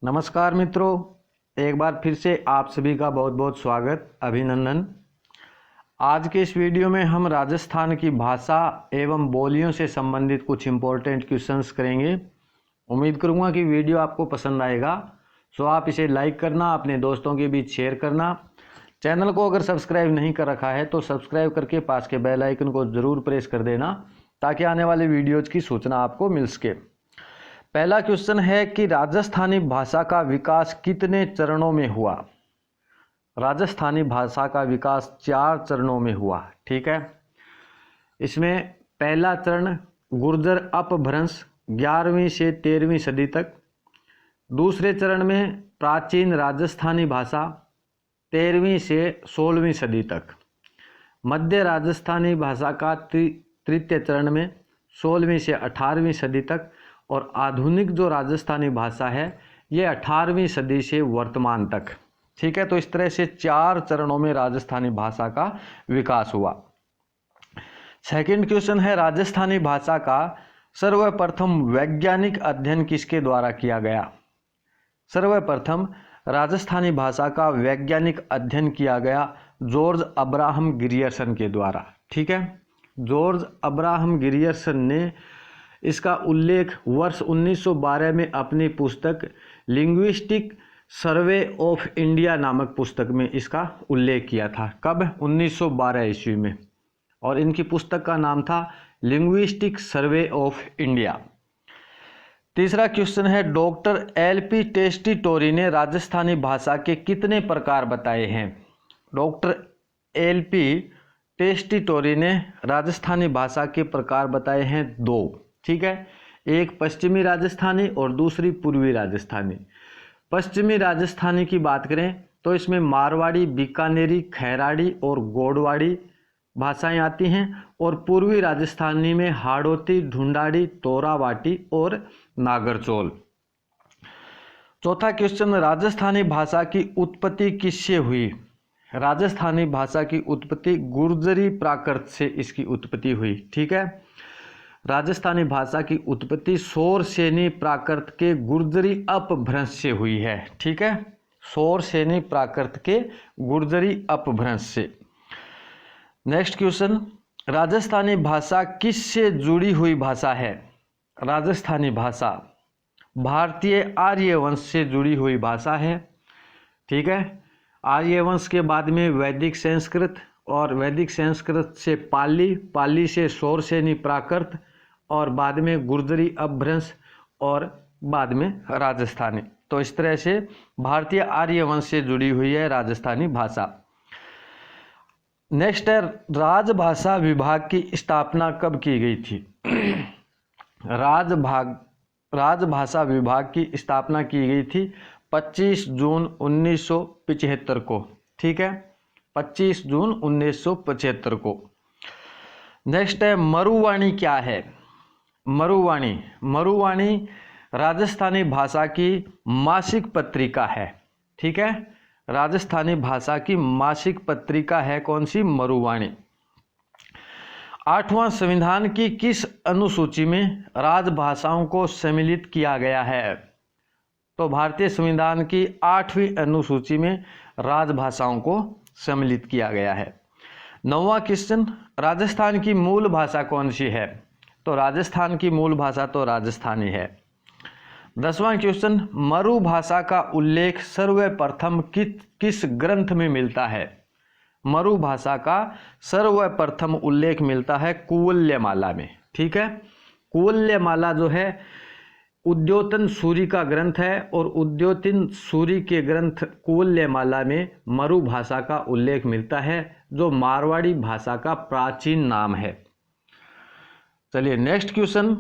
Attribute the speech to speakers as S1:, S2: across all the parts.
S1: नमस्कार मित्रों, एक बार फिर से आप सभी का बहुत बहुत स्वागत, अभिनंदन। आज के इस वीडियो में हम राजस्थान की भाषा एवं बोलियों से संबंधित कुछ इम्पोर्टेंट क्वेश्चंस करेंगे। उम्मीद करूंगा कि वीडियो आपको पसंद आएगा। सो आप इसे लाइक करना, अपने दोस्तों के बीच शेयर करना। चैनल को अगर सब्सक्राइब नहीं कर रखा है तो सब्सक्राइब करके पास के बेल आइकन को ज़रूर प्रेस कर देना ताकि आने वाले वीडियोज़ की सूचना आपको मिल सके। पहला क्वेश्चन है कि राजस्थानी भाषा का विकास कितने चरणों में हुआ। राजस्थानी भाषा का विकास 4 चरणों में हुआ। ठीक है, इसमें पहला चरण गुर्जर अपभ्रंश 11वीं से 13वीं सदी तक। दूसरे चरण में प्राचीन राजस्थानी भाषा 13वीं से 16वीं सदी तक। मध्य राजस्थानी भाषा का तृतीय चरण में 16वीं से 18वीं सदी तक। और आधुनिक जो राजस्थानी भाषा है ये 18वीं सदी से वर्तमान तक। ठीक है, तो इस तरह से 4 चरणों में राजस्थानी भाषा का विकास हुआ। सेकंड क्वेश्चन है, राजस्थानी भाषा का सर्वप्रथम वैज्ञानिक अध्ययन किसके द्वारा किया गया। सर्वप्रथम राजस्थानी भाषा का वैज्ञानिक अध्ययन किया गया जॉर्ज अब्राहम ग्रियर्सन के द्वारा। ठीक है, जॉर्ज अब्राहम ग्रियर्सन ने इसका उल्लेख वर्ष 1912 में अपनी पुस्तक लिंग्विस्टिक सर्वे ऑफ इंडिया नामक पुस्तक में इसका उल्लेख किया था। कब? 1912 ईस्वी में। और इनकी पुस्तक का नाम था लिंग्विस्टिक सर्वे ऑफ इंडिया। तीसरा क्वेश्चन है, डॉक्टर एल.पी. टेस्टिटोरी ने राजस्थानी भाषा के कितने प्रकार बताए हैं। Doctor LP. टेस्टिटोरी ने राजस्थानी भाषा के प्रकार बताए हैं 2। ठीक है, एक पश्चिमी राजस्थानी और दूसरी पूर्वी राजस्थानी। पश्चिमी राजस्थानी की बात करें तो इसमें मारवाड़ी, बीकानेरी, खैराड़ी और गोडवाड़ी भाषाएं आती हैं। और पूर्वी राजस्थानी में हाड़ौती, ढूंढाड़ी, तोरावाटी और नागरचौल। चौथा क्वेश्चन, राजस्थानी भाषा की उत्पत्ति किससे हुई। राजस्थानी भाषा की उत्पत्ति गुर्जरी प्राकृत से इसकी उत्पत्ति हुई। ठीक है, राजस्थानी भाषा की उत्पत्ति शोरसेनी प्राकृत के गुर्जरी अपभ्रंश से हुई है। ठीक है, शोरसेनी प्राकृत के गुर्जरी अपभ्रंश से। नेक्स्ट क्वेश्चन, राजस्थानी भाषा किससे जुड़ी हुई भाषा है। राजस्थानी भाषा भारतीय आर्यवंश से जुड़ी हुई भाषा है। ठीक है, आर्यवंश के बाद में वैदिक संस्कृत और वैदिक संस्कृत से पाली, पाली से शोरसेनी प्राकृत और बाद में गुर्जरी अपभ्रंश और बाद में राजस्थानी। तो इस तरह से भारतीय आर्यवंश से जुड़ी हुई है राजस्थानी भाषा। नेक्स्ट है, राजभाषा विभाग की स्थापना कब की गई थी। राजभाषा विभाग की स्थापना की गई थी 25 जून 1975 को। ठीक है, 25 जून 1975 को। नेक्स्ट है, मरुवाणी क्या है। मरुवाणी राजस्थानी भाषा की मासिक पत्रिका है। ठीक है, राजस्थानी भाषा की मासिक पत्रिका है कौन सी, मरुवाणी। 8वां संविधान की किस अनुसूची में राजभाषाओं को सम्मिलित किया गया है। तो भारतीय संविधान की 8वीं अनुसूची में राजभाषाओं को सम्मिलित किया गया है। 9वां क्वेश्चन, राजस्थान की मूल भाषा कौन सी है। तो राजस्थान की मूल भाषा तो राजस्थानी है। 10वां क्वेश्चन, मरु भाषा का उल्लेख सर्वप्रथम किस ग्रंथ में मिलता है। मरु भाषा का सर्वप्रथम उल्लेख मिलता है कुवल्यमाला में। ठीक है, कुवल्यमाला जो है उद्योतन सूरी का ग्रंथ है और उद्योतन सूरी के ग्रंथ कुवल्यमाला में मरु भाषा का उल्लेख मिलता है जो मारवाड़ी भाषा का प्राचीन नाम है। चलिए नेक्स्ट क्वेश्चन,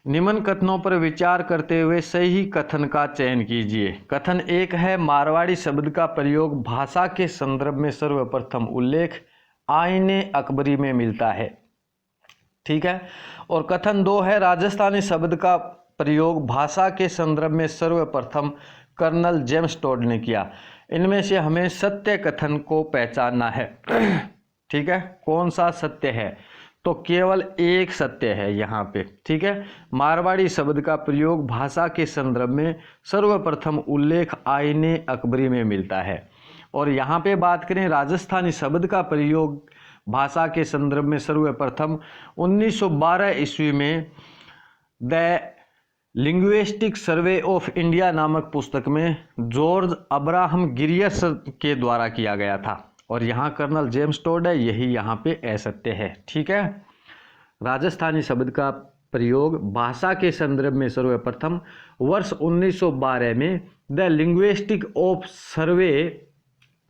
S1: निम्न कथनों पर विचार करते हुए सही कथन का चयन कीजिए। कथन 1 है, मारवाड़ी शब्द का प्रयोग भाषा के संदर्भ में सर्वप्रथम उल्लेख आईने अकबरी में मिलता है। ठीक है, और कथन 2 है, राजस्थानी शब्द का प्रयोग भाषा के संदर्भ में सर्वप्रथम कर्नल जेम्स टोड ने किया। इनमें से हमें सत्य कथन को पहचानना है। ठीक है, कौन सा सत्य है। तो केवल एक सत्य है यहाँ पे, ठीक है। मारवाड़ी शब्द का प्रयोग भाषा के संदर्भ में सर्वप्रथम उल्लेख आईने अकबरी में मिलता है। और यहाँ पे बात करें राजस्थानी शब्द का प्रयोग भाषा के संदर्भ में सर्वप्रथम 1912 ईस्वी में the linguistic survey of India नामक पुस्तक में जॉर्ज अब्राहम गिरियस के द्वारा किया गया था। और यहाँ कर्नल जेम्स टोड है, यही यहाँ पे असत्य है, ठीक है। राजस्थानी शब्द का प्रयोग भाषा के संदर्भ में सर्वप्रथम वर्ष 1912 में the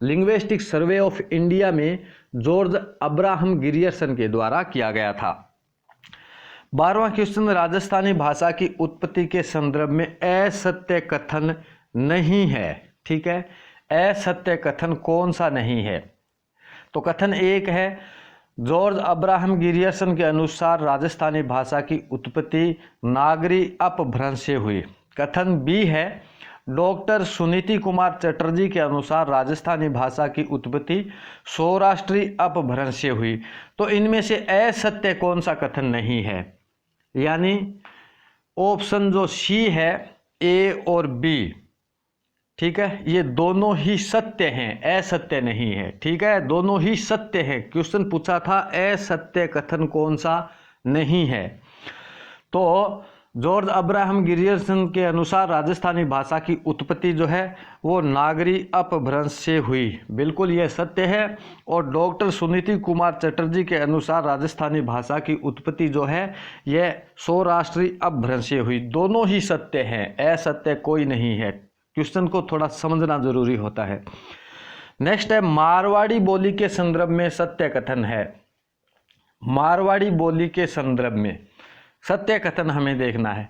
S1: linguistic survey of India में जॉर्ज अब्राहम गिरियर्सन के द्वारा किया गया था। 12वां क्वेश्चन, राजस्थानी भाषा की उत्पत्ति के संदर्भ में असत्य कथन नहीं है, ठीक है। असत्य कथन कौन सा नहीं है? तो कथन एक है, जॉर्ज अब्राहम गिरियर्सन के अनुसार राजस्थानी भाषा की उत्पत्ति नागरी अपभ्रंश से हुई। कथन बी है, डॉक्टर सुनीति कुमार चटर्जी के अनुसार राजस्थानी भाषा की उत्पत्ति सौराष्ट्री अपभ्रंश से हुई। तो इनमें से असत्य कौन सा कथन नहीं है? यानी ऑप्शन जो सी है, ए और बी, ठीक है, ये दोनों ही सत्य हैं, असत्य नहीं है, ठीक है, दोनों ही सत्य हैं। क्वेश्चन पूछा था असत्य कथन कौन सा नहीं है। तो जॉर्ज अब्राहम गिरियर्सन के अनुसार राजस्थानी भाषा की उत्पत्ति जो है वो नागरी अपभ्रंश से हुई, बिल्कुल ये सत्य है। और डॉक्टर सुनीति कुमार चटर्जी के अनुसार राजस्थानी भाषा की उत्पत्ति जो है यह सौराष्ट्री अपभ्रंश से हुई, दोनों ही सत्य हैं, असत्य कोई नहीं है। क्वेश्चन को थोड़ा समझना जरूरी होता है। नेक्स्ट है, मारवाड़ी बोली के संदर्भ में सत्य कथन है। मारवाड़ी बोली के संदर्भ में सत्य कथन हमें देखना है।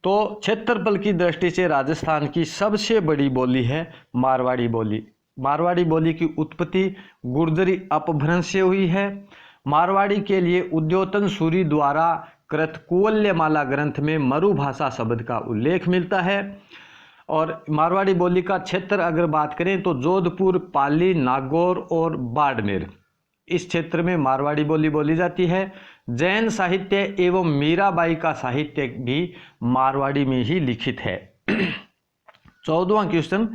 S1: तो क्षेत्रफल की दृष्टि से राजस्थान की सबसे बड़ी बोली है मारवाड़ी बोली। मारवाड़ी बोली की उत्पत्ति गुर्जरी अपभ्रंश से हुई है। मारवाड़ी के लिए उद्योतन सूरी द्वारा कृत कुवल्यमाला ग्रंथ में मरुभाषा शब्द का उल्लेख मिलता है। और मारवाड़ी बोली का क्षेत्र अगर बात करें तो जोधपुर, पाली, नागौर और बाड़मेर, इस क्षेत्र में मारवाड़ी बोली बोली जाती है। जैन साहित्य एवं मीराबाई का साहित्य भी मारवाड़ी में ही लिखित है। 14वां क्वेश्चन,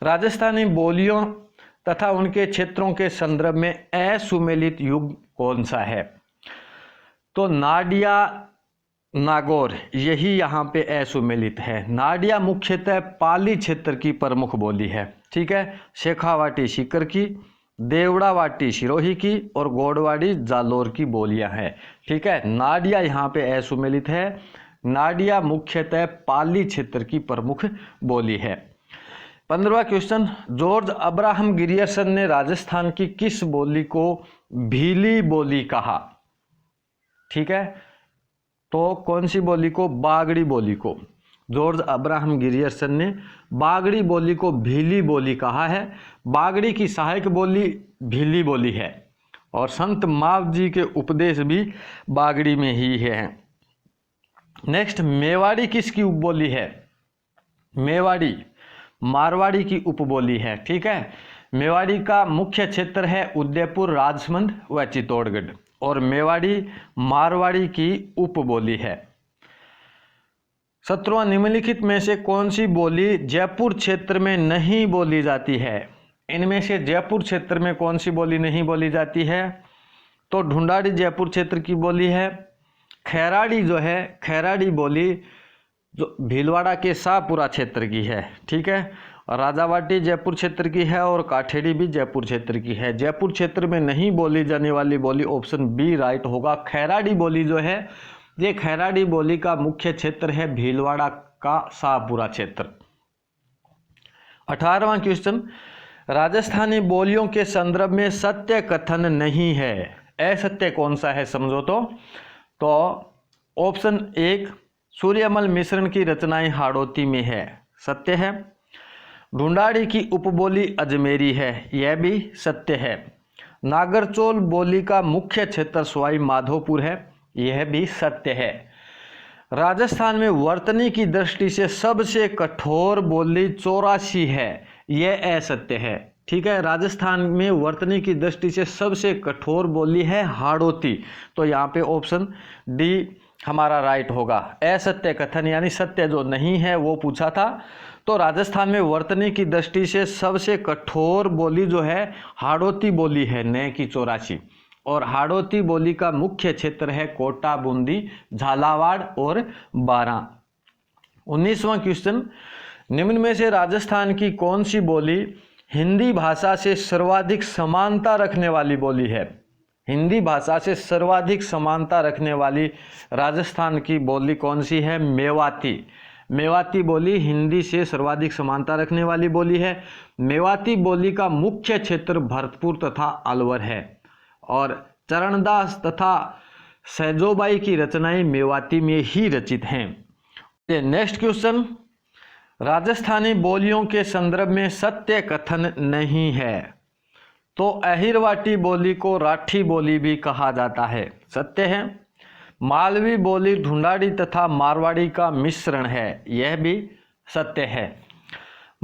S1: राजस्थानी बोलियों तथा उनके क्षेत्रों के संदर्भ में असुमेलित युग कौन सा है? तो नाडिया, नागौर, यही यहाँ पे असुमेलित है। नाडिया मुख्यतः पाली क्षेत्र की प्रमुख बोली है, ठीक है। शेखावाटी सीकर की, देवड़ावाटी सिरोही की और गोडवाड़ी जालोर की बोलियां हैं, ठीक है। नाडिया यहाँ पे असुमेलित है। नाडिया मुख्यतः पाली क्षेत्र की प्रमुख बोली है। 15वां क्वेश्चन, जॉर्ज अब्राहम गिरियर्सन ने राजस्थान की किस बोली को भीली बोली कहा? ठीक है, तो कौन सी बोली को? बागड़ी बोली को। जॉर्ज अब्राहम गिरियर्सन ने बागड़ी बोली को भीली बोली कहा है। बागड़ी की सहायक बोली भीली बोली है और संत माव जी के उपदेश भी बागड़ी में ही है। नेक्स्ट, मेवाड़ी किसकी उपबोली है? मेवाड़ी मारवाड़ी की उपबोली है, ठीक है। मेवाड़ी का मुख्य क्षेत्र है उदयपुर, राजसमंद व चित्तौड़गढ़ और मेवाड़ी मारवाड़ी की उपबोली है। 17वां, निम्नलिखित में से कौन सी बोली जयपुर क्षेत्र में नहीं बोली जाती है? इनमें से जयपुर क्षेत्र में कौन सी बोली नहीं बोली जाती है? तो ढूंढाड़ी जयपुर क्षेत्र की बोली है। खैराड़ी जो है, खैराड़ी बोली जो भीलवाड़ा के शाहपुरा क्षेत्र की है, ठीक है। और राजावाटी जयपुर क्षेत्र की है और काठेड़ी भी जयपुर क्षेत्र की है। जयपुर क्षेत्र में नहीं बोली जाने वाली बोली ऑप्शन बी राइट होगा। खैराड़ी बोली जो है ये खैराड़ी बोली का मुख्य क्षेत्र है भीलवाड़ा का शाहपुरा क्षेत्र। 18वां क्वेश्चन, राजस्थानी बोलियों के संदर्भ में सत्य कथन नहीं है, असत्य कौन सा है समझो तो ऑप्शन 1, सूर्यमल मिश्रण की रचनाएं हाड़ौती में है, सत्य है। ढूंढाड़ी की उपबोली अजमेरी है, यह भी सत्य है। नागरचौल बोली का मुख्य क्षेत्र सवाई माधोपुर है, यह भी सत्य है। राजस्थान में वर्तनी की दृष्टि से सबसे कठोर बोली 84 है, यह असत्य है। ठीक है। राजस्थान में वर्तनी की दृष्टि से सबसे कठोर बोली है हाड़ौती, तो यहाँ पे ऑप्शन डी हमारा राइट होगा। असत्य कथन यानी सत्य जो नहीं है वो पूछा था, तो राजस्थान में वर्तनी की दृष्टि से सबसे कठोर बोली जो है हाड़ौती बोली है, न कि 84। और हाड़ौती बोली का मुख्य क्षेत्र है कोटा, बूंदी, झालावाड़ और बारां। 19वां क्वेश्चन, निम्न में से राजस्थान की कौन सी बोली हिंदी भाषा से सर्वाधिक समानता रखने वाली बोली है? हिंदी भाषा से सर्वाधिक समानता रखने वाली राजस्थान की बोली कौन सी है? मेवाती। मेवाती बोली हिंदी से सर्वाधिक समानता रखने वाली बोली है। मेवाती बोली का मुख्य क्षेत्र भरतपुर तथा अलवर है, और चरणदास तथा सैजोबाई की रचनाएं मेवाती में ही रचित हैं। नेक्स्ट क्वेश्चन, राजस्थानी बोलियों के संदर्भ में सत्य कथन नहीं है, तो अहिरवाटी बोली को राठी बोली भी कहा जाता है, सत्य है। मालवी बोली ढूंढाड़ी तथा मारवाड़ी का मिश्रण है, यह भी सत्य है।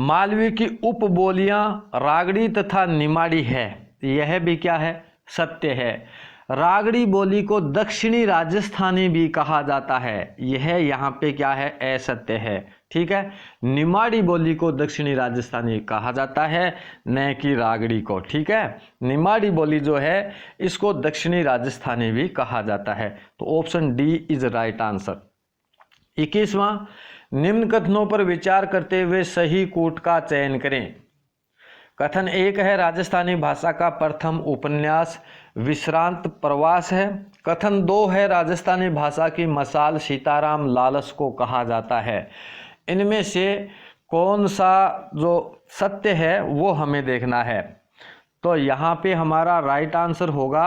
S1: मालवी की उपबोलियां रागड़ी तथा निमाड़ी है, यह भी क्या है? सत्य है। रागड़ी बोली को दक्षिणी राजस्थानी भी कहा जाता है, यह यहाँ पे क्या है? असत्य है, ठीक है। निमाड़ी बोली को दक्षिणी राजस्थानी कहा जाता है, न कि रागड़ी को, ठीक है। निमाड़ी बोली जो है इसको दक्षिणी राजस्थानी भी कहा जाता है, तो option D is right answer. 21वां, निम्न कथनों पर विचार करते हुए सही कूट का चयन करें। कथन 1 है राजस्थानी भाषा का प्रथम उपन्यास विश्रांत प्रवास है। कथन 2 है राजस्थानी भाषा की मसाल सीताराम लालस को कहा जाता है। इनमें से कौन सा जो सत्य है वो हमें देखना है, तो यहाँ पे हमारा राइट आंसर होगा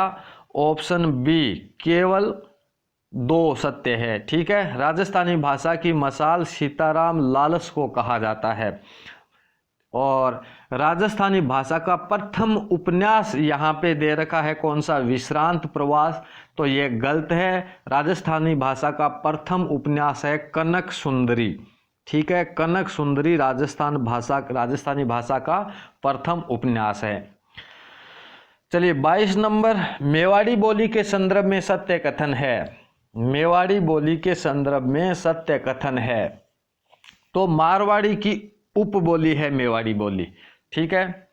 S1: ऑप्शन बी, केवल 2 सत्य है, ठीक है। राजस्थानी भाषा की मसाल सीताराम लालस को कहा जाता है, और राजस्थानी भाषा का प्रथम उपन्यास यहाँ पे दे रखा है कौन सा? विश्रांत प्रवास, तो ये गलत है। राजस्थानी भाषा का प्रथम उपन्यास है कनक सुंदरी, ठीक है। कनक सुंदरी राजस्थानी भाषा का प्रथम उपन्यास है। चलिए 22 नंबर, मेवाड़ी बोली के संदर्भ में सत्य कथन है। मेवाड़ी बोली के संदर्भ में सत्य कथन है, तो मारवाड़ी की उपबोली है मेवाड़ी बोली, ठीक है।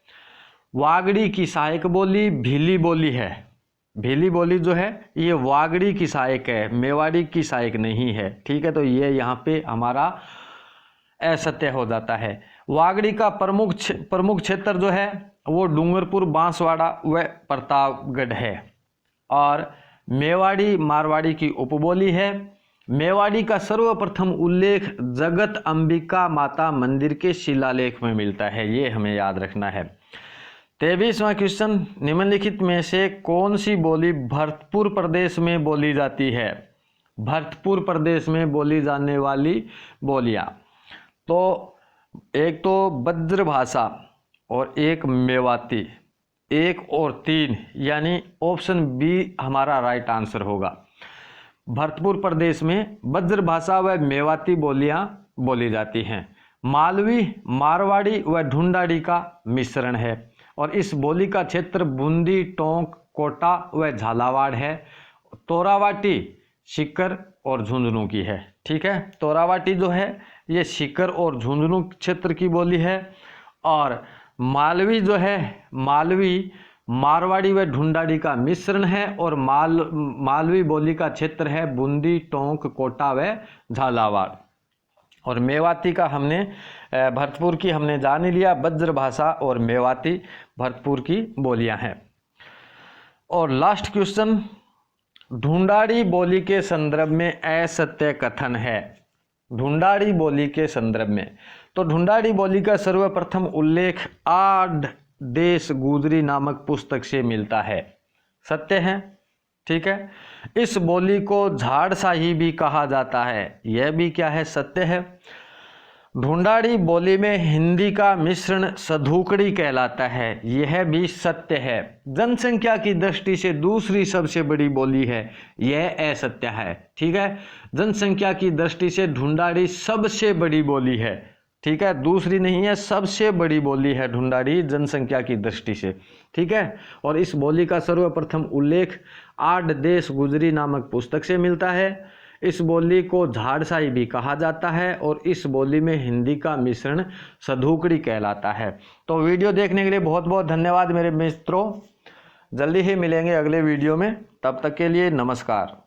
S1: वागड़ी की सहायक बोली भीली बोली है। भीली बोली जो है ये वागड़ी की सहायक है, मेवाड़ी की सहायक नहीं है, ठीक है। तो ये यहाँ पे हमारा असत्य हो जाता है। वागड़ी का प्रमुख क्षेत्र जो है वो डूंगरपुर, बांसवाड़ा व प्रतापगढ़ है, और मेवाड़ी मारवाड़ी की उपबोली है। मेवाड़ी का सर्वप्रथम उल्लेख जगत अंबिका माता मंदिर के शिलालेख में मिलता है, ये हमें याद रखना है। 23वां क्वेश्चन, निम्नलिखित में से कौन सी बोली भरतपुर प्रदेश में बोली जाती है? भरतपुर प्रदेश में बोली जाने वाली बोलियां, तो एक तो बज्र भाषा और एक मेवाती, 1 और 3, यानी ऑप्शन बी हमारा राइट आंसर होगा। भरतपुर प्रदेश में बज्र भाषा व मेवाती बोलियां बोली जाती हैं। मालवी, मारवाड़ी व ढूंढाड़ी का मिश्रण है, और इस बोली का क्षेत्र बूंदी, टोंक, कोटा व झालावाड़ है। तोरावाटी सीकर और झुंझुनू की है, ठीक है। तोरावाटी जो है ये सीकर और झुंझुनू क्षेत्र की बोली है, और मालवी जो है मालवी मारवाड़ी व ढूंढाड़ी का मिश्रण है, और मालवी बोली का क्षेत्र है बूंदी, टोंक, कोटा व झालावाड़। और मेवाती का हमने भरतपुर की हमने जान लिया, बज्र भाषा और मेवाती भरतपुर की बोलियां हैं। और लास्ट क्वेश्चन, ढूंढाड़ी बोली के संदर्भ में असत्य कथन है। ढूंढाड़ी बोली के संदर्भ में, तो ढूंढाड़ी बोली का सर्वप्रथम उल्लेख आठ देश गुजरी नामक पुस्तक से मिलता है, सत्य है, ठीक है। इस बोली को झाड़साही भी कहा जाता है, यह भी क्या है? सत्य है। ढूंढाड़ी बोली में हिंदी का मिश्रण सधूकड़ी कहलाता है, यह भी सत्य है। जनसंख्या की दृष्टि से दूसरी सबसे बड़ी बोली है, यह असत्य है, ठीक है। जनसंख्या की दृष्टि से ढूंढाड़ी सबसे बड़ी बोली है, ठीक है, दूसरी नहीं है, सबसे बड़ी बोली है ढूंढाड़ी जनसंख्या की दृष्टि से। ठीक है, और इस बोली का सर्वप्रथम उल्लेख 8 देश गुजरी नामक पुस्तक से मिलता है। इस बोली को झाड़साई भी कहा जाता है और इस बोली में हिंदी का मिश्रण सधूकड़ी कहलाता है। तो वीडियो देखने के लिए बहुत बहुत धन्यवाद मेरे मित्रों। जल्दी ही मिलेंगे अगले वीडियो में, तब तक के लिए नमस्कार।